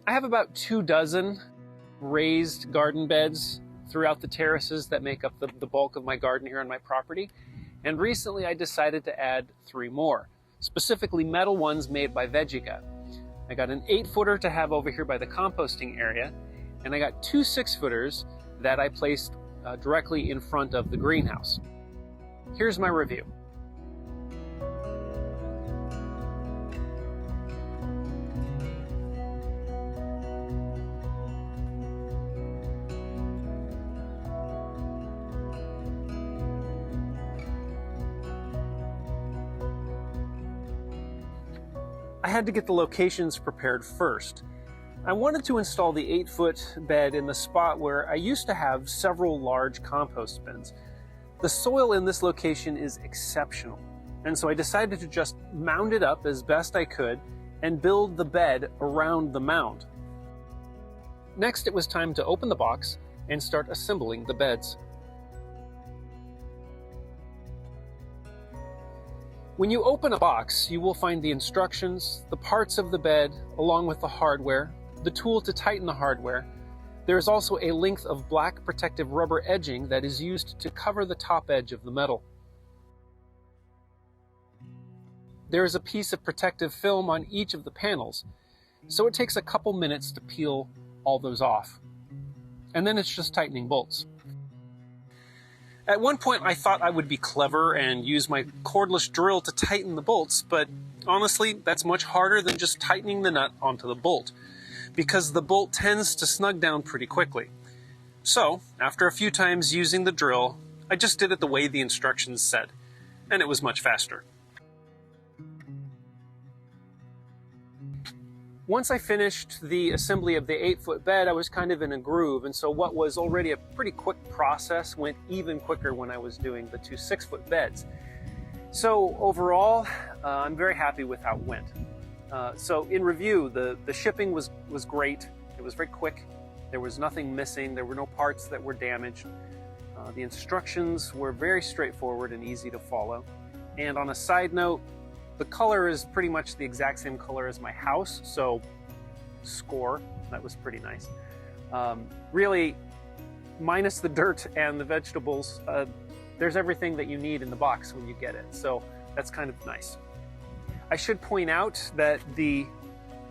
I have about 24 raised garden beds throughout the terraces that make up the bulk of my garden here on my property. And recently I decided to add 3 more, specifically metal ones made by Vegega. I got an 8-footer to have over here by the composting area, and I got 2 6-footers that I placed directly in front of the greenhouse. Here's my review. I had to get the locations prepared first. I wanted to install the 8-foot bed in the spot where I used to have several large compost bins. The soil in this location is exceptional, and so I decided to just mound it up as best I could and build the bed around the mound. Next, it was time to open the box and start assembling the beds. When you open a box, you will find the instructions, the parts of the bed, along with the hardware, the tool to tighten the hardware. There is also a length of black protective rubber edging that is used to cover the top edge of the metal. There is a piece of protective film on each of the panels, so it takes a couple minutes to peel all those off. And then it's just tightening bolts. At one point I thought I would be clever and use my cordless drill to tighten the bolts, but honestly that's much harder than just tightening the nut onto the bolt, because the bolt tends to snug down pretty quickly. So, after a few times using the drill, I just did it the way the instructions said, and it was much faster. Once I finished the assembly of the 8-foot bed, I was kind of in a groove, and so what was already a pretty quick process went even quicker when I was doing the 2 6-foot beds. So overall, I'm very happy with how it went. So in review, the shipping was great. It was very quick. There was nothing missing. There were no parts that were damaged. The instructions were very straightforward and easy to follow. And on a side note, the color is pretty much the exact same color as my house, so score. That was pretty nice. Really, minus the dirt and the vegetables, there's everything that you need in the box when you get it, so that's kind of nice. I should point out that the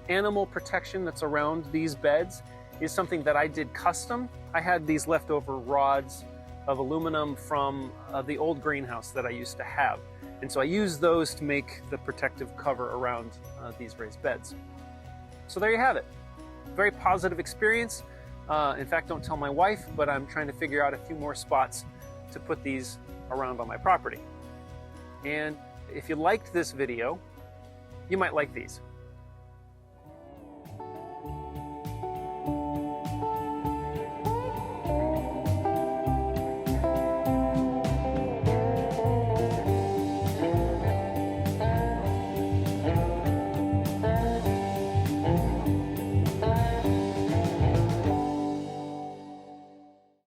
animal protection that's around these beds is something that I did custom. I had these leftover rods of aluminum from the old greenhouse that I used to have. And so I used those to make the protective cover around these raised beds. So there you have it. Very positive experience. In fact, don't tell my wife, but I'm trying to figure out a few more spots to put these around on my property. And if you liked this video, you might like these.